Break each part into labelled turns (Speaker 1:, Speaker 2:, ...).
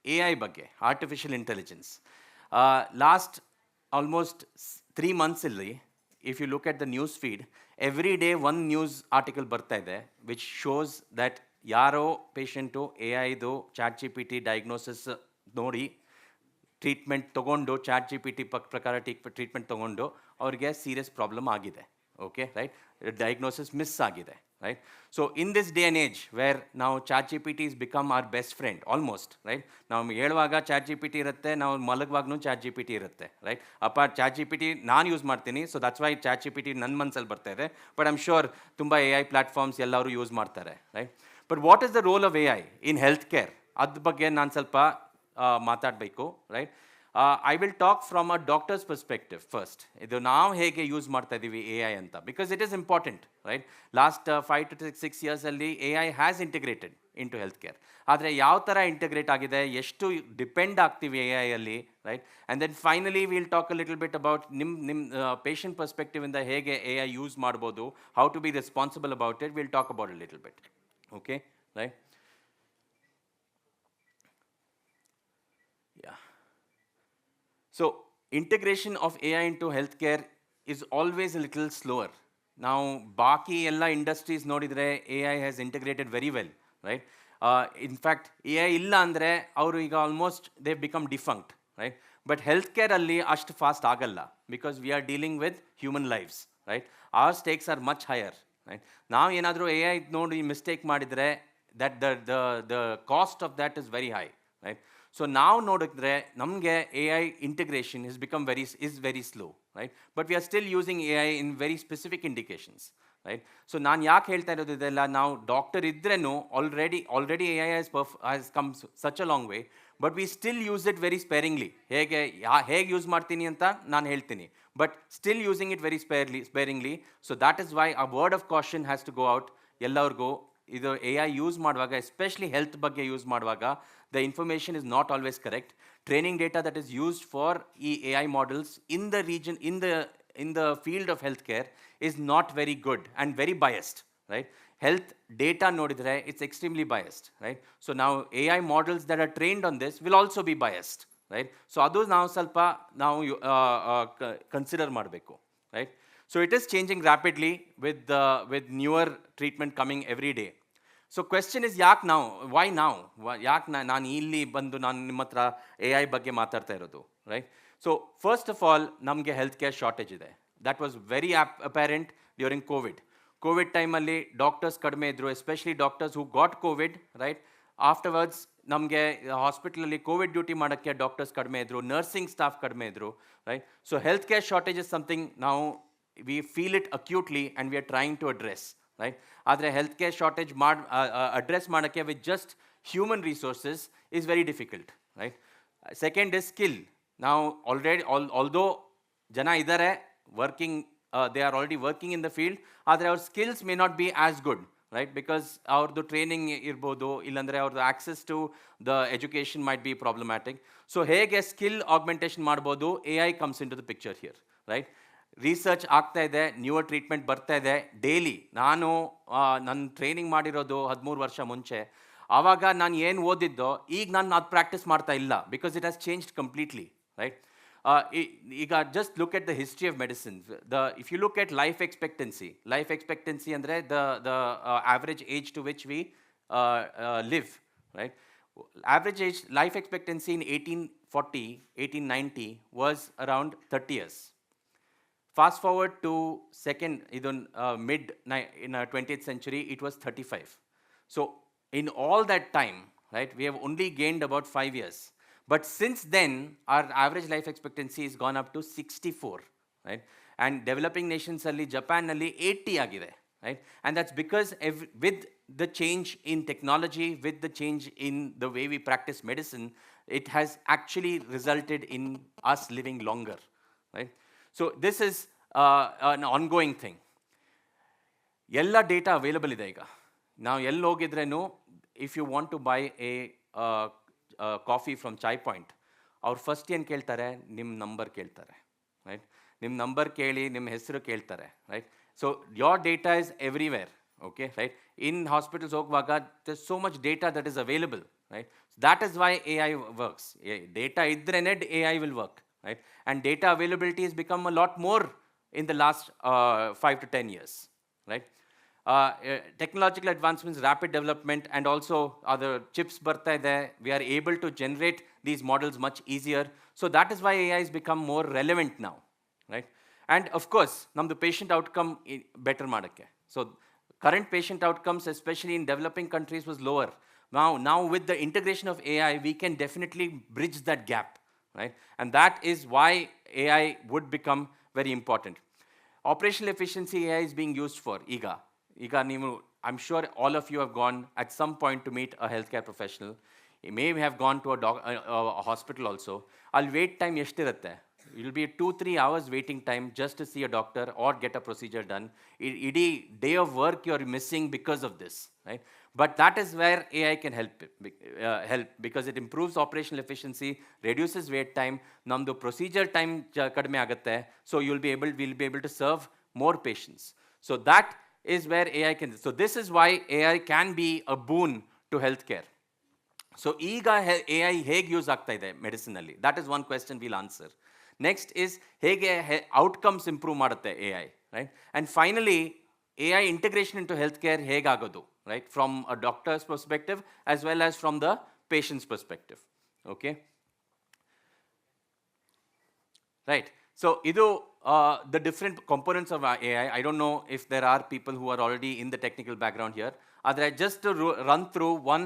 Speaker 1: AI ಬಗ್ಗೆ, artificial intelligence. Last almost 3 months illi, if you look at the news feed, every day one news article ಬರ್ತಾ ಇದೆ, which shows that ಯಾರೋ patient AI-ದು ChatGPT diagnosis ನೋಡಿ treatment ತೊಗೊಂಡು ChatGPT ಪ್ರಕಾರ treatment ತೊಗೊಂಡು ಅವ್ರಿಗೆ serious problem ಆಗಿದೆ. ಓಕೆ, ರೈಟ್, ಡಯಾಗ್ನೋಸಿಸ್ ಮಿಸ್ ಆಗಿದೆ, right? So in this day and age where now ChatGPT has become our best friend almost, right? ನಾವು ಹೇಳುವಾಗ ChatGPT ಇರುತ್ತೆ, ನಾವು ಮಲಗುವಾಗಲೂ ChatGPT ಇರುತ್ತೆ, right? ಅಪ್ಪ ChatGPT ನಾನು ಯೂಸ್ ಮಾಡ್ತೀನಿ, ಸೊ ದಟ್ಸ್ ವೈ ChatGPT ನನ್ನ ಮನಸ್ಸಲ್ಲಿ ಬರ್ತಾ ಇದೆ, ಬಟ್ ಐ ಆಮ್ ಶೋರ್ ತುಂಬ AI ಪ್ಲಾಟ್ಫಾರ್ಮ್ಸ್ ಎಲ್ಲರೂ ಯೂಸ್ ಮಾಡ್ತಾರೆ, right? But what is the role of AI in health care? ಅದ್ರ ಬಗ್ಗೆ ನಾನು ಸ್ವಲ್ಪ ಮಾತಾಡಬೇಕು, right? I will talk from a doctor's perspective first. ಇದು ನಾವು ಹೇಗೆ ಯೂಸ್ ಮಾಡ್ತಾ ಇದ್ದೀವಿ AI ಅಂತ, because it is important, right? Last 5 to 6 yearsಲ್ಲಿ AI has integrated into health care. ಆದರೆ ಯಾವ ಥರ ಇಂಟಿಗ್ರೇಟ್ ಆಗಿದೆ, ಎಷ್ಟು ಡಿಪೆಂಡ್ ಆಗ್ತೀವಿ AI ಅಲ್ಲಿ, right? And then finally will talk a little bit about ನಿಮ್ಮ ಪೇಷಂಟ್ ಪರ್ಸ್ಪೆಕ್ಟಿವಿಂದ ಹೇಗೆ AI ಯೂಸ್ ಮಾಡ್ಬೋದು, how to be responsible about it, will talk about a little bit. Okay, right? Yeah. So integration of AI into healthcare is always a little slower. Now, ಬಾಕಿ ಎಲ್ಲ industries ನೋಡಿದರೆ AI has integrated very well, right? In fact, AI ಇಲ್ಲ ಅಂದರೆ ಅವರು ಈಗ almost they become defunct, right? But health ಕೇರಲ್ಲಿ ಅಷ್ಟು fast ಆಗಲ್ಲ, because we are dealing with human lifes, right? Our stakes are much higher, right? ನಾವು ಏನಾದರೂ AI ನೋಡಿ ಮಿಸ್ಟೇಕ್ ಮಾಡಿದರೆ that the cost of that is very high, right? So now ನೋಡಿದ್ರೆ ನಮಗೆ AI integration is very slow, right? But we are still using AI in very specific indications, right? So ನಾನು ಯಾಕೆ ಹೇಳ್ತಾ ಇರೋದು ಇದೆಲ್ಲ, ನಾವು doctor ಇದ್ರೇನು already AI has come such a long way, but we still use it very sparingly. ಹೇಗೆ use ಮಾಡ್ತೀನಿ ಅಂತ ನಾನು ಹೇಳ್ತೀನಿ, but still using it very sparingly. So that is why a word of caution has to go out ಎಲ್ಲರಿಗೂ. ಇದು AI use ಮಾಡುವಾಗ, especially health ಬಗ್ಗೆ use ಮಾಡುವಾಗ, the information is not always correct. Training data that is used for ಈ AI models in the region, in the field of health care is not very good and very biased, right? Health data ನೋಡಿದರೆ it's extremely biased, right? So ನಾವು AI models that are trained on this will also be biased, right? So ಅದು ನಾವು ಸ್ವಲ್ಪ consider ಮಾಡಬೇಕು, right? So it is changing rapidly with newer treatment coming every day. So question is, ಯಾಕೆ ನಾವು, why now? ಯಾಕೆ ನಾನು ಇಲ್ಲಿ ಬಂದು ನಾನು ನಿಮ್ಮ ಹತ್ರ AI ಬಗ್ಗೆ ಮಾತಾಡ್ತಾ ಇರೋದು, right? So first of all, ನಮಗೆ ಹೆಲ್ತ್ ಕೇರ್ ಶಾರ್ಟೇಜ್ ಇದೆ. That was very apparent during Covid ಟೈಮಲ್ಲಿ ಡಾಕ್ಟರ್ಸ್ ಕಡಿಮೆ ಇದ್ದರು, ಎಸ್ಪೆಷಲಿ ಡಾಕ್ಟರ್ಸ್ ಹೂ ಗಾಟ್ ಕೋವಿಡ್, ರೈಟ್? ಆಫ್ಟರ್ವರ್ಡ್ಸ್ ನಮಗೆ ಹಾಸ್ಪಿಟಲಲ್ಲಿ ಕೋವಿಡ್ ಡ್ಯೂಟಿ ಮಾಡೋಕ್ಕೆ ಡಾಕ್ಟರ್ಸ್ ಕಡಿಮೆ ಇದ್ದರು, ನರ್ಸಿಂಗ್ ಸ್ಟಾಫ್ ಕಡಿಮೆ ಇದ್ದರು, right? So health care shortage is something ನಾವು we feel it acutely and we are trying to address, right? ಆದರೆ ಹೆಲ್ತ್ ಕೇರ್ ಶಾರ್ಟೇಜ್ ಅಡ್ರೆಸ್ ಮಾಡೋಕ್ಕೆ with just human resources is very difficult, right? Second is skill. Now already although ಜನ ಇದ್ದಾರೆ working, they are already working in the field, ಆದರೆ ಅವ್ರ skills may not be as good, right? Because ಅವ್ರದ್ದು training ಇರ್ಬೋದು, ಇಲ್ಲಾಂದರೆ ಅವ್ರದ್ದು access to the education might be problematic. So ಹೇಗೆ skill augmentation ಮಾಡ್ಬೋದು, AI comes into the picture here, right? Research ಆಗ್ತಾ ಇದೆ, ನ್ಯೂವರ್ ಟ್ರೀಟ್ಮೆಂಟ್ ಬರ್ತಾ ಇದೆ ಡೈಲಿ. ನಾನು ನನ್ನ ಟ್ರೈನಿಂಗ್ ಮಾಡಿರೋದು 13 ವರ್ಷ ಮುಂಚೆ. ಆವಾಗ ನಾನು ಏನು ಓದಿದ್ದೋ ಈಗ ನಾನು ಅದು ಪ್ರಾಕ್ಟೀಸ್ ಮಾಡ್ತಾ ಇಲ್ಲ, because it has changed completely, right? ಈಗ just look at the history of medicine. If you look at life expectancy ಅಂದರೆ the average age to which we live, right? Average age, life expectancy in 1840, 1890 was around 30 years. Fast forward to mid 20th century, it was 35. So in all that time, right, we have only gained about 5 years. But since then, our average life expectancy has gone up to 64, right? And developing nations alli, Japan alli 80 agide, right? And that's because with the change in technology, with the change in the way we practice medicine, it has actually resulted in us living longer, right? So this is an ongoing thing. ಎಲ್ಲ data available ಇದೆ ಈಗ. ನಾವು ಎಲ್ಲಿ ಹೋಗಿದ್ರೇನು, if you want to buy a coffee from Chai Point, ಅವ್ರು first ಏನು ಕೇಳ್ತಾರೆ, ನಿಮ್ಮ ನಂಬರ್ ಕೇಳ್ತಾರೆ, ರೈಟ್? ನಿಮ್ಮ ನಂಬರ್ ಕೇಳಿ ನಿಮ್ಮ ಹೆಸರು ಕೇಳ್ತಾರೆ, right? So your data is everywhere, okay, right? In hospitals ಹೋಗುವಾಗ there's so much data that is available, right? That is why AI works. Data idrened AI will work, right? And data availability has become a lot more in the last 5 to 10 years, right? Technological advancements, rapid development, and also other chips barta there, we are able to generate these models much easier. So that is why AI has become more relevant now, right? And of course, the patient outcome better ಮಾಡಕ್ಕೆ. So current patient outcomes, especially in developing countries, was lower. Now with the integration of AI, we can definitely bridge that gap, right? And that is why AI would become very important. Operational efficiency AI is being used for ಈಗ ನೀವು I'm sure all of you have gone at some point to meet a healthcare professional. You may have gone to a hospital also. I'll wait time ಎಷ್ಟಿರುತ್ತೆ? It will be 2-3 hours waiting time just to see a doctor or get a procedure done. Idi day of work you're missing because of this, right? But that is where AI can help because it improves operational efficiency, reduces wait time, namdu procedure time kadme agutte, so we'll be able to serve more patients. So that is where AI can. So this is why AI can be a boon to healthcare. So ಈಗ AI ಹೇಗೆ use ಆಗ್ತಾ ಇದೆ ಮೆಡಿಸಿನಲ್ಲಿ, that is one question will answer. Next is ಹೇಗೆ outcomes improve ಮಾಡುತ್ತೆ AI, right? And finally AI integration into health care ಹೇಗಾಗೋದು, right? From a doctor's perspective as well as from the patient's perspective. Okay, right? So idu the different components of AI. I don't know if there are people who are already in the technical background here. Adre just to run through one,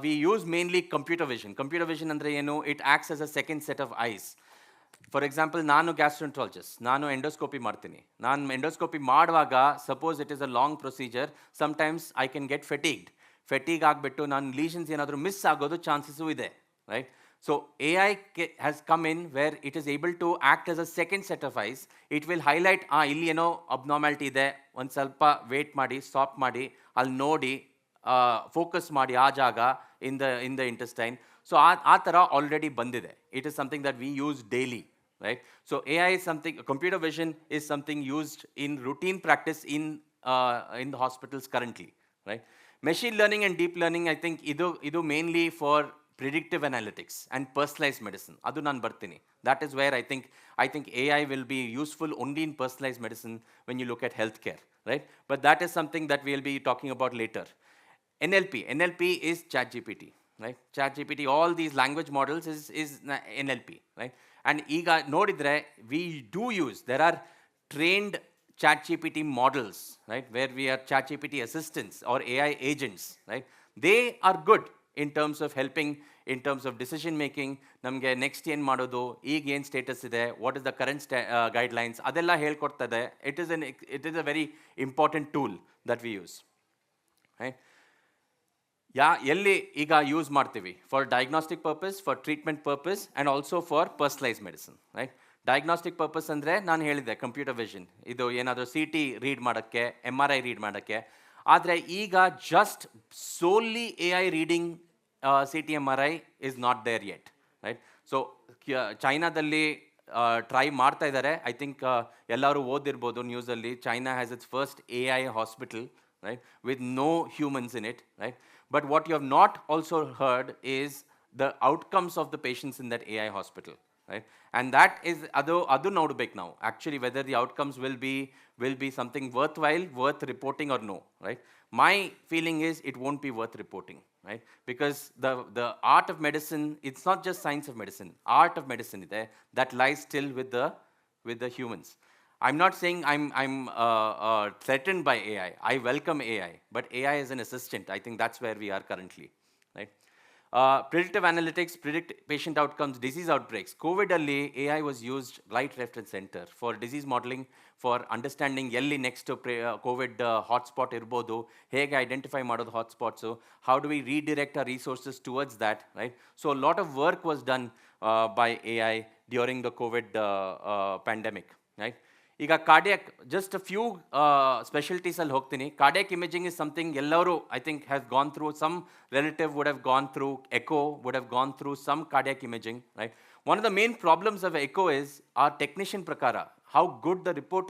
Speaker 1: we use mainly computer vision. Computer vision andre enu, it acts as a second set of eyes. For example, ನಾನು gastroenterologist, ನಾನು endoscopy ಮಾಡ್ತೀನಿ. ನಾನು endoscopy ಮಾಡುವಾಗ suppose it is a long procedure, sometimes I can get fatigue ಆಗಿಬಿಟ್ಟು ನಾನು lesions ಏನಾದರೂ miss ಆಗೋದು chances ಇದೆ, right? So AI has come in where it is able to act as a second set of eyes. It will highlight, illi eno abnormality ide, ಒಂದು ಸ್ವಲ್ಪ wait ಮಾಡಿ, stop ಮಾಡಿ, ಅಲ್ಲಿ ನೋಡಿ ಫೋಕಸ್ ಮಾಡಿ ಆ ಜಾಗ in the intestine. So ಆ ಥರ ಆಲ್ರೆಡಿ ಬಂದಿದೆ. It is something that we use daily, right? So AI is something, computer vision is something used in routine practice in the hospitals currently, right? Machine learning and deep learning, I think idu mainly for predictive analytics and personalized medicine. Adu nan bartini. That is where I think AI will be useful only in personalized medicine when you look at healthcare, right? But that is something that we'll be talking about later. NLP is ChatGPT, right? ChatGPT, all these language models is NLP, right? And iga nodidre we do use, there are trained ChatGPT models, right? Where we are ChatGPT assistants or AI agents, right? They are good in terms of helping, in terms of decision making. ನಮಗೆ next ಏನು ಮಾಡೋದು, ಈಗ ಏನು status ಇದೆ, what is the current guidelines, ಅದೆಲ್ಲ ಹೇಳ್ಕೊಡ್ತದೆ. It is a very important tool that we use, right? ಎಲ್ಲಿ ಈಗ ಯೂಸ್ ಮಾಡ್ತೀವಿ? For diagnostic purpose, for treatment purpose, and also for personalise medicine, right? Diagnostic purpose ಅಂದರೆ ನಾನು ಹೇಳಿದೆ computer vision, ಇದು ಏನಾದರೂ CT ರೀಡ್ ಮಾಡೋಕ್ಕೆ, MRI ರೀಡ್ ಮಾಡೋಕ್ಕೆ. ಆದರೆ ಈಗ just solely AI reading CT MRI is not there yet, right? So ಚೈನಾದಲ್ಲಿ ಟ್ರೈ ಮಾಡ್ತಾ ಇದ್ದಾರೆ. ಐ ಥಿಂಕ್ ಎಲ್ಲರೂ ಓದಿರ್ಬೋದು ನ್ಯೂಸಲ್ಲಿ, China has its first AI hospital, right, with no humans in it, right? But what you have not also heard is the outcomes of the patients in that AI hospital, right? And that is adu nodಬೇಕು ನಾವು, actually whether the outcomes will be something worthwhile, worth reporting or no, right? My feeling is it won't be worth reporting, right? Because the art of medicine, it's not just science of medicine, art of medicine ಇದೆ, that lies still with the humans. I'm not saying I'm threatened by AI. I welcome AI, but AI is an assistant. I think that's where we are currently, right? Predictive analytics, predict patient outcomes, disease outbreaks. COVID-ಅಲ್ಲಿ AI was used right, left, and center for disease modeling, for understanding ಎಲ್ಲಿ next COVID hotspot ಇರ್ಬೋದು, ಹೇಗೆ identify ಮಾಡೋದು ಹಾಟ್ಸ್ಪಾಟ್ಸು, how do we redirect our resources towards that, right? So a lot of work was done by AI during the COVID pandemic, right? ಈಗ cardiac, just a few ಸ್ಪೆಷಲ್ಟೀಸಲ್ಲಿ ಹೋಗ್ತೀನಿ. Cardiac imaging is something ಎಲ್ಲರೂ I think has gone through, some relative would have gone through echo, would have gone through some cardiac imaging, right? One of the main problems of echo is, ಆ technician ಪ್ರಕಾರ how good the report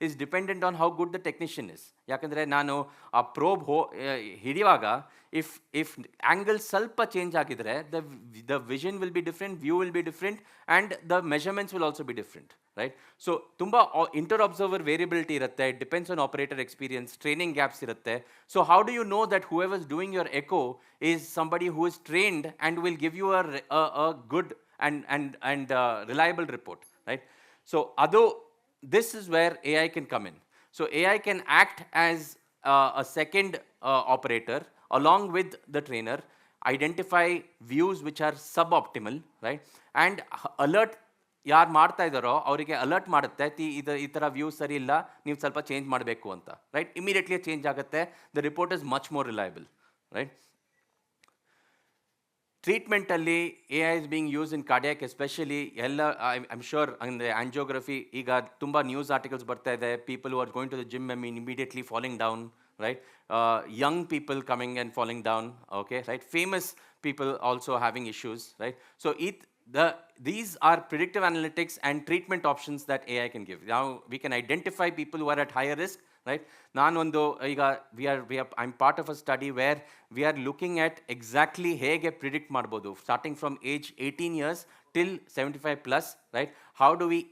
Speaker 1: is dependent on how good the technician is. ಯಾಕಂದರೆ ನಾನು ಆ probe ಹಿಡಿಯುವಾಗ if angle ಸ್ವಲ್ಪ change ಆಗಿದ್ರೆ the vision will be different, view will be different, and the measurements will also be different, right? So ತುಂಬ inter-observer variability ಇರುತ್ತೆ. It depends on operator experience, training gaps ಇರುತ್ತೆ. So how do you know that whoever is doing your echo is somebody who is trained and will give you a good and reliable report, right? So this is where AI can come in. So AI can act as a second operator along with the trainer, identify views which are suboptimal, right? And alert ಯಾರು ಮಾಡ್ತಾ ಇದ್ದಾರೋ ಅವರಿಗೆ alert ಮಾಡುತ್ತೆ, ಈ ಥರ view ಸರಿ ಇಲ್ಲ, ನೀವು ಸ್ವಲ್ಪ ಚೇಂಜ್ ಮಾಡಬೇಕು ಅಂತ, ರೈಟ್? ಇಮಿಡಿಯೇಟ್ಲಿ ಚೇಂಜ್ ಆಗುತ್ತೆ. The report is much more reliable, right? ಟ್ರೀಟ್ಮೆಂಟಲ್ಲಿ A I is being use in cardiac especially. ಎಲ್ಲ ಐಮ್ ಶ್ಯೂರ್ ಅಂದರೆ ಆಂಜಿಯೋಗ್ರಫಿ, ಈಗ ತುಂಬ ನ್ಯೂಸ್ ಆರ್ಟಿಕಲ್ಸ್ ಬರ್ತಾ ಇದೆ, people who are going to the gym immediately falling down, right? Young people coming and falling down, okay, right? Famous people also having issues, right? So these are predictive analytics and treatment options that AI can give. Now we can identify people who are at higher risk, right? I'm part of a study where we are looking at exactly hege predict ಮಾಡಬಹುದು, starting from age 18 years till 75 plus, right? How do we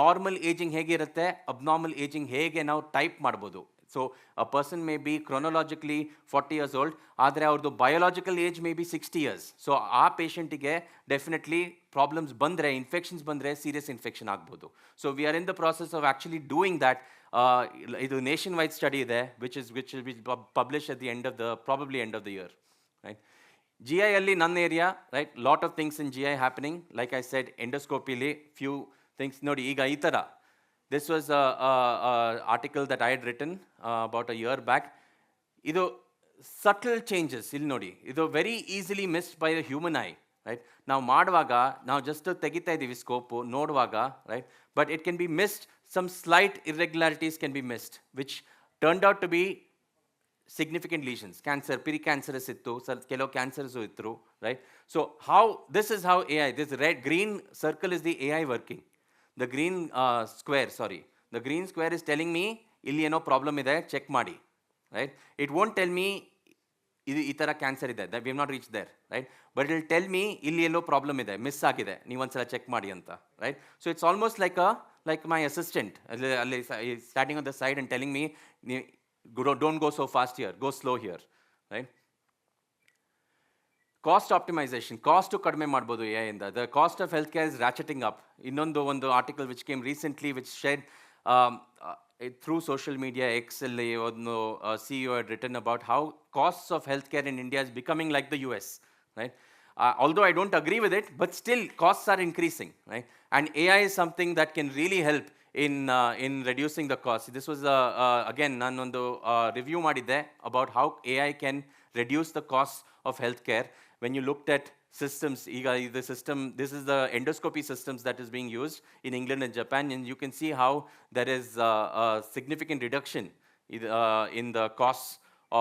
Speaker 1: normal aging ಹೇಗೆ ಇರುತ್ತೆ, abnormal aging ಹೇಗೆ ನಾವು type ಮಾಡ್ಬೋದು. So a person may be chronologically 40 years old, ಆದರೆ ಅವ್ರದ್ದು biological age may be 60 years. So ಆ ಪೇಷಂಟಿಗೆ definitely problems ಬಂದರೆ, infections ಬಂದರೆ ಸೀರಿಯಸ್ ಇನ್ಫೆಕ್ಷನ್ ಆಗ್ಬೋದು. So we are in the process of actually doing that. ಇದು ನೇಷನ್ ವೈಡ್ ಸ್ಟಡಿ ಇದೆ, which will be publish at the probably end of the year, right? GI ಅಲ್ಲಿ ನನ್ನ area, right? Lot of things in GI happening. Like I said, endoscopy few things. ನೋಡಿ ಈಗ ಈ ಥರ, this was a article that I had written about a year back. Idu subtle changes illi nodi, idu very easily missed by the human eye, right? Now ಮಾಡುವಾಗ ನಾವು just ತೆಗಿತಾ ಇದೀವಿ scope ನೋಡುವಾಗ, right? But it can be missed. Some slight irregularities can be missed, which turned out to be significant lesions. Cancer, pericancerous ittu, ಕೆಲವು cancers ಇತ್ತು, right? So this is how AI, this green circle is the AI working. The green square is telling me ಇಲ್ಲಿ ಏನೋ problem ಇದೆ, check ಮಾಡಿ, right? It won't tell me ಈ ಥರ cancer ಇದೆ, that we have not reached there, right? But it will tell me ಇಲ್ಲಿ ಎಲ್ಲೋ problem ಇದೆ, miss ಆಗಿದೆ, ನೀವು ಒಂದ್ಸಲ ಚೆಕ್ ಮಾಡಿ ಅಂತ, right? So it's almost like my assistant ಅಲ್ಲಿ standing on the side and telling me don't go so fast here, go slow here, right? Cost optimisation, cost ಕಡಿಮೆ ಮಾಡ್ಬೋದು ಎ ಐ ಇಂದ. The cost of health care is ratcheting up. ಒಂದು article which came recently which shed through social media, exactly ಒಂದು CEO had written about how costs of healthcare in India is becoming like the US, right? Although I don't agree with it, but still costs are increasing, right? And AI is something that can really help in reducing the cost. This was again ನಾನೊಂದು review ಮಾಡಿದ್ದೆ about how AI can reduce the costs of healthcare. When you looked at systems, this is the endoscopy systems that is being used in England and Japan, and you can see how there is a significant reduction in the costs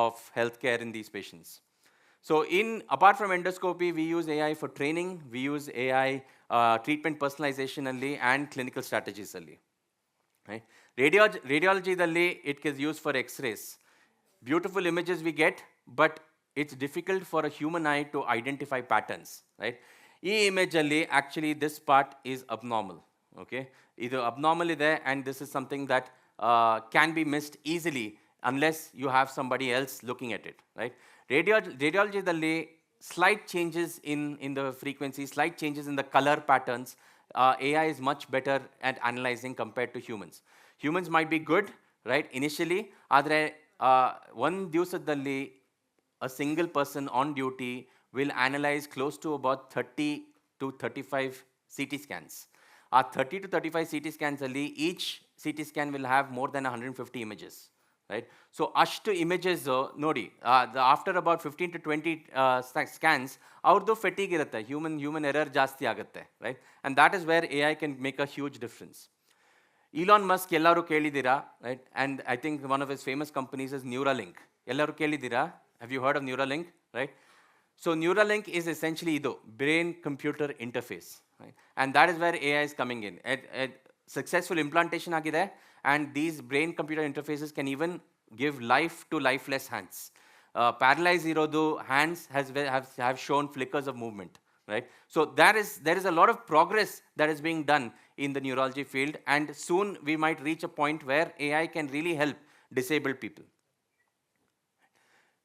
Speaker 1: of healthcare in these patients. So apart from endoscopy, we use AI for training, we use AI treatment personalization and clinical strategies alli, right? Radiology dalli it is used for X-rays. Beautiful images we get, but it's difficult for a human eye to identify patterns, right? Ee image alli actually this part is abnormal, okay? Idu abnormal ide, and this is something that can be missed easily unless you have somebody else looking at it, right? Radiology dalli slight changes in the frequency, slight changes in the color patterns, AI is much better at analyzing compared to humans. Humans might be good, right, initially, ಆದರೆ ಒಂದು ದಿವಸದಲ್ಲಿ a single person on duty will analyze close to about 30 to 35 CT scans. 30 to 35 CT scans alli, each CT scan will have more than 150 images, right? So ashtu images nodi, after about 15 to 20 scans, ಅವ್ರದ್ದು fatigue ಇರುತ್ತೆ, human error ಜಾಸ್ತಿ ಆಗುತ್ತೆ, right? And that is where AI can make a huge difference. Elon Musk ಎಲ್ಲರೂ ಕೇಳಿದ್ದೀರಾ, right? And I think one of his famous companies is Neuralink. ಎಲ್ಲರೂ ಕೇಳಿದ್ದೀರಾ? Have you heard of Neuralink, right? So Neuralink is essentially brain-computer interface, right? And that is where AI is coming in. successful implantation agide, and these brain computer interfaces can even give life to lifeless hands. Paralyzed irodu hands have shown flickers of movement, right? So there is a lot of progress that is being done in the neurology field, and soon we might reach a point where AI can really help disabled people.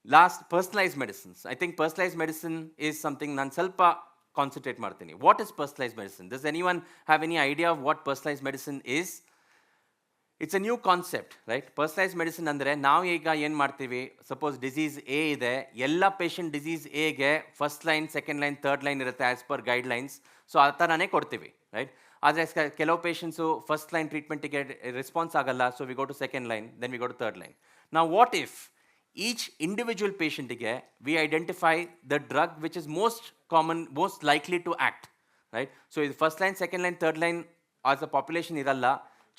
Speaker 1: Last, personalized medicines. I think personalized medicine is something ನಾನು ಸ್ವಲ್ಪ concentrate ಮಾಡ್ತೀನಿ. What is personalized medicine? Does anyone have any idea of what personalized medicine is? It's a new concept, right? Personalized medicine ಅಂದರೆ ನಾವು ಈಗ ಏನು ಮಾಡ್ತೀವಿ, suppose disease A ಇದೆ, ಎಲ್ಲ ಪೇಷಂಟ್ ಡಿಸೀಸ್ ಎಗೆ first line, second line, third line ಇರುತ್ತೆ as per guidelines. So ಆ ಥರನೇ ಕೊಡ್ತೀವಿ, ರೈಟ್? ಆದರೆ ಕೆಲವು ಪೇಷಂಟ್ಸು ಫಸ್ಟ್ ಲೈನ್ ಟ್ರೀಟ್ಮೆಂಟಿಗೆ ರೆಸ್ಪಾನ್ಸ್ ಆಗಲ್ಲ, so we go to second line, then we go to third line. Now what if each individual patient we identify the drug which is most common, most likely to act, right? So the first line, second line, third line as a population iralla,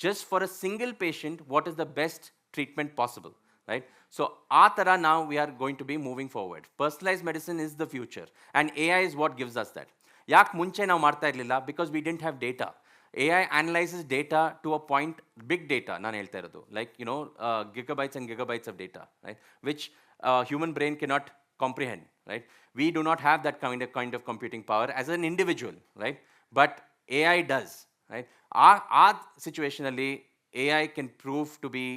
Speaker 1: just for a single patient what is the best treatment possible, right? So atara now we are going to be moving forward. Personalized medicine is the future, and AI is what gives us that. Yak munche now marta irlilla because we didn't have data. AI analyzes data to a point, big data, ನಾನು ಹೇಳ್ತಾ ಇರೋದು, like, you know, gigabytes and gigabytes of data, right? Which human brain cannot comprehend, right? We do not have that kind of computing power as an individual, right? But AI does, right? Our situationally, AI can prove to be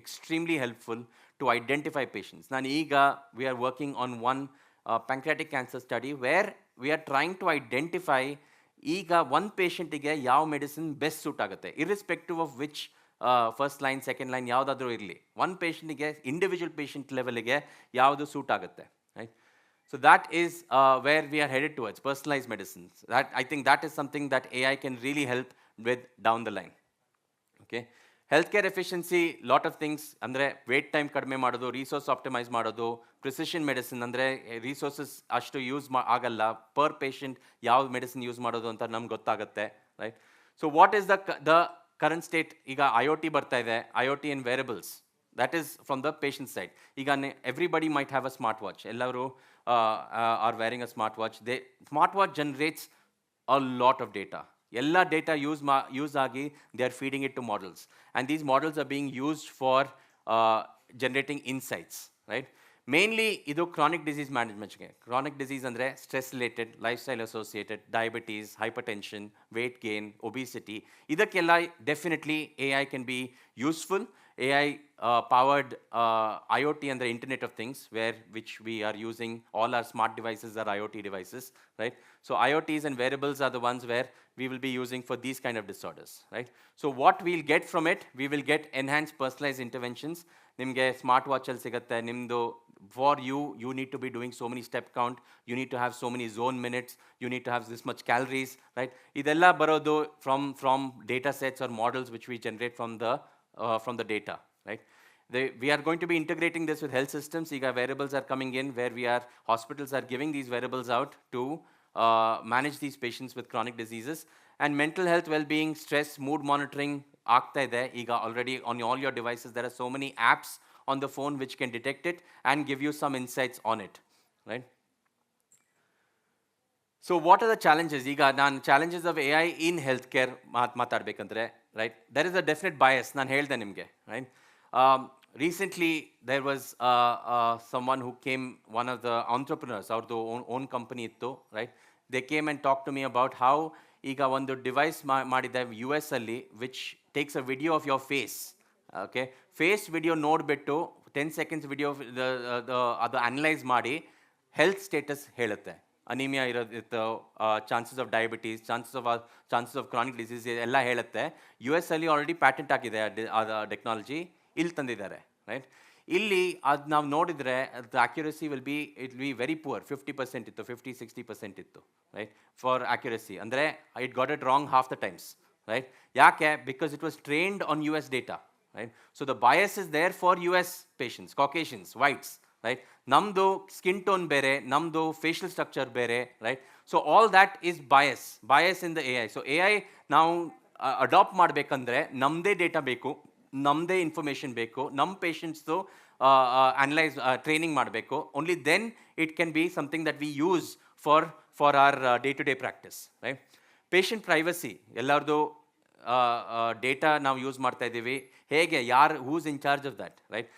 Speaker 1: extremely helpful to identify patients. ನಾನು ಈಗ we are working on one pancreatic cancer study where we are trying to identify ಈಗ ಒಂದು ಪೇಷಂಟಿಗೆ ಯಾವ medicine best suit ಆಗುತ್ತೆ, irrespective of which first line, second line ಯಾವುದಾದ್ರೂ ಇರಲಿ, ಒಂದು ಪೇಷಂಟಿಗೆ individual patient ಲೆವೆಲ್ಗೆ ಯಾವುದು ಸೂಟ್ ಆಗುತ್ತೆ, right? So that is where we are headed towards personalised medicines. That I think that is something that AI can really help with down the line. Okay, health efficiency, lot of things ಅಂದರೆ wait time ಕಡಿಮೆ ಮಾಡೋದು, resource optimise ಮಾಡೋದು, precision medicine ಅಂದರೆ resources ಅಷ್ಟು use ಆಗಲ್ಲ, per patient ಯಾವ medicine use ಮಾಡೋದು ಅಂತ ನಮ್ಗೆ ಗೊತ್ತಾಗುತ್ತೆ, right? So what is the current state? ಈಗ IoT ಬರ್ತಾ ಇದೆ, IoT and wearables, that is from the patient side. ಈಗ everybody might have a smart watch, ಎಲ್ಲರೂ are wearing a smart watch. Smart watch generates a lot of data. ಎಲ್ಲ data use ಆಗಿ they are feeding it to models, and these models are being used for generating insights, right? Mainly ಇದು chronic disease ಮ್ಯಾನೇಜ್ಮೆಂಟ್ಗೆ. Chronic disease ಅಂದರೆ stress related, lifestyle associated, diabetes, hypertension, weight gain, obesity, ಇದಕ್ಕೆಲ್ಲ definitely AI can be useful. AI powered IoT and the Internet of Things, which we are using, all our smart devices are IoT devices, right? So IoTs and wearables are the ones where we will be using for these kind of disorders, right? So what we'll get from it, we will get enhanced personalized interventions. Nimge smart watch al sigatte, nimdo for you need to be doing so many step count, you need to have so many zone minutes, you need to have this much calories, right? Idella barodu from data sets or models which we generate from the data, right? We are going to be integrating this with health systems. Iga wearables are coming in where hospitals are giving these wearables out to manage these patients with chronic diseases. And mental health, well-being, stress, mood monitoring ಆಗ್ತಾ ಇದೆ ಈಗ already on all your devices. There are so many apps on the phone which can detect it and give you some insights on it, right? So what are the challenges? ಈಗ ನಾನು challenges of AI in healthcare ಮಾತಾಡಬೇಕಂದ್ರೆ, right? There is a definite bias. ನಾನು ಹೇಳ್ದೆ ನಿಮಗೆ, right? Recently there was someone who came, one of the entrepreneurs, ಅವ್ರದ್ದು own company ಇತ್ತು, right? They came and talked to me about how ಈಗ ಒಂದು device ಮಾಡಿದೆ US ಅಲ್ಲಿ which takes a video of your face, okay? Face video ನೋಡಿಬಿಟ್ಟು 10 seconds video ಅದು analyse ಮಾಡಿ health status ಹೇಳುತ್ತೆ. ಅನಿಮಿಯಾ ಇರೋದಿತ್ತು, chances of diabetes, chances of chronic disease ಎಲ್ಲ ಹೇಳುತ್ತೆ. US ಅಲ್ಲಿ ಆಲ್ರೆಡಿ ಪ್ಯಾಟೆಂಟ್ ಆಗಿದೆ ಅದು ಟೆಕ್ನಾಲಜಿ, ಇಲ್ಲಿ ತಂದಿದ್ದಾರೆ, ರೈಟ್? ಇಲ್ಲಿ ಅದು ನಾವು ನೋಡಿದರೆ the accuracy will be very poor. 50% ಇತ್ತು, 50-60% ಇತ್ತು, ರೈಟ್? ಫಾರ್ ಅಕ್ಯುರಸಿ ಅಂದರೆ it got it wrong half the times, right? ಯಾಕೆ? Because it was trained on US data, right? So the bias is there for US patients, Caucasians, whites, right? Namdo skin tone bere, namdo facial structure bere, right? So all that is bias in the AI. So AI now adopt ಮಾಡಬೇಕಂದ್ರೆ ನಮ್ಮದೇ data ಬೇಕು, ನಮ್ಮದೇ information ಬೇಕು, ನಮ್ಮ ಪೇಷಂಟ್ಸ್ದು analyse training ಮಾಡಬೇಕು. Only then it can be something that we use for our day to day practice, right? Patient privacy ಎಲ್ಲರದು data ನಾವು ಯೂಸ್ ಮಾಡ್ತಾ ಇದ್ದೀವಿ, ಹೇಗೆ, ಯಾರು, who's in charge of that, right?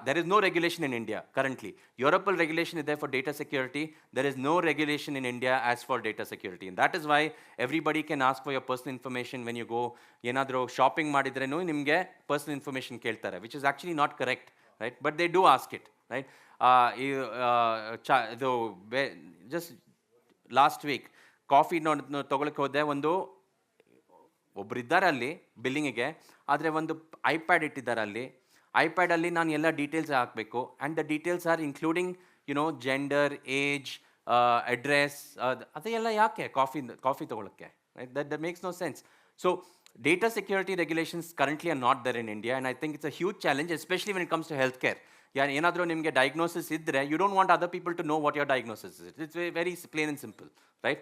Speaker 1: There is no regulation in India currently. Europal regulation is there for data security. There is no regulation in India as for data security. And that is why everybody can ask for your personal information when you go, ಏನಾದರೂ shopping ಮಾಡಿದ್ರೇನು ನಿಮಗೆ personal information ಕೇಳ್ತಾರೆ, which is actually not correct, right? But they do ask it, right? ಇದು just last week coffee ತೊಗೊಳಕ್ಕೆ ಹೋದೆ, ಒಬ್ಬರಿದ್ದಾರೆ ಅಲ್ಲಿ ಬಿಲ್ಲಿಂಗಿಗೆ, ಆದರೆ ಒಂದು iPad ಇಟ್ಟಿದ್ದಾರೆ ಅಲ್ಲಿ. ಐಪ್ಯಾಡಲ್ಲಿ ನಾನು ಎಲ್ಲ ಡೀಟೇಲ್ಸ್ ಹಾಕಬೇಕು, and the details are including gender, age, address. ಅದೆಲ್ಲ ಯಾಕೆ ಕಾಫಿ ತೊಗೊಳಕ್ಕೆ? That makes no sense. So data security regulations currently are not there in India, and I think it's a huge challenge, especially when it comes to healthcare. ಏನಾದರೂ ನಿಮಗೆ diagnosis ಇದ್ದರೆ, you don't want other people to know what your diagnosis is. It's very plain and simple, right?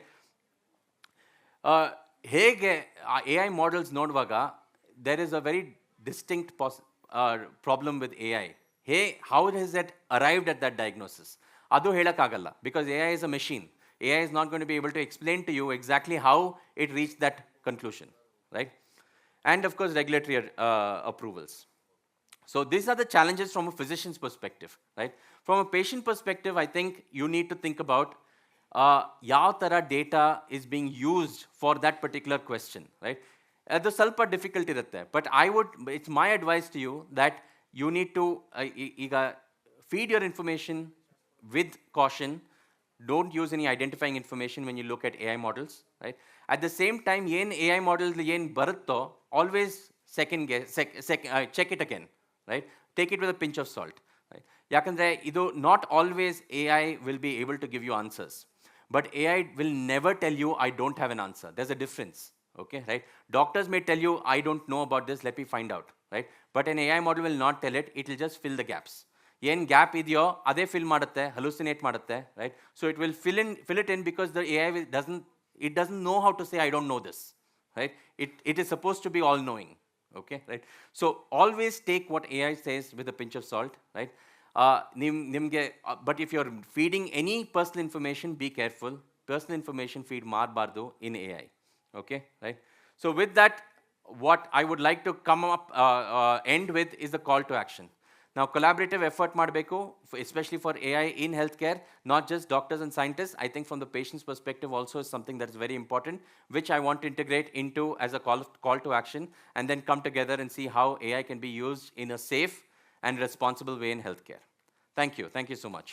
Speaker 1: ಹೇಗೆ A I models ನೋಡುವಾಗ there is a very distinct problem with A I. How has that arrived at that diagnosis? ಅದು ಹೇಳೋಕ್ಕಾಗಲ್ಲ, because A I is a machine. A I is not going to be able to explain to you exactly how it reach that conclusion, right? And of course, regulatory approvals. So these are the challenges from a physician's perspective, right? From a patient perspective, I think you need to think about ಯಾವ ಥರ data is being used for that particular question, right? ಅದು ಸ್ವಲ್ಪ difficult ಇರುತ್ತೆ, but it's my advice to you that you need to ಈಗ feed your information with caution. Don't use any identifying information when you look at AI models, right? At the same time, AI models barutto, always check it again, right? Take it with a pinch of salt, right? Yakandre idu not always AI will be able to give you answers, but AI will never tell you I don't have an answer. There's a difference, okay, right? Doctors may tell you I don't know about this, let me find out, right? But an AI model will not tell it. It will just fill the gaps. ಏನು gap ಇದೆಯೋ ಅದೇ fill ಮಾಡುತ್ತೆ, ಹಲುಸಿನೇಟ್ ಮಾಡುತ್ತೆ, right? So it will fill it in because the AI doesn't know how to say I don't know this, right? It is supposed to be all knowing, okay, right? So always take what AI says with a pinch of salt, right? But if you're feeding any personal information, be careful. Personal information feed ಮಾಡಬಾರ್ದು in AI, okay, right? So with that, what I would like to end with is the call to action. Now, collaborative effort ಮಾಡಬೇಕು, especially for AI in healthcare, not just doctors and scientists. I think from the patient's perspective also is something that is very important, which I want to integrate into as a call to action, and then come together and see how AI can be used in a safe and responsible way in healthcare. Thank you so much.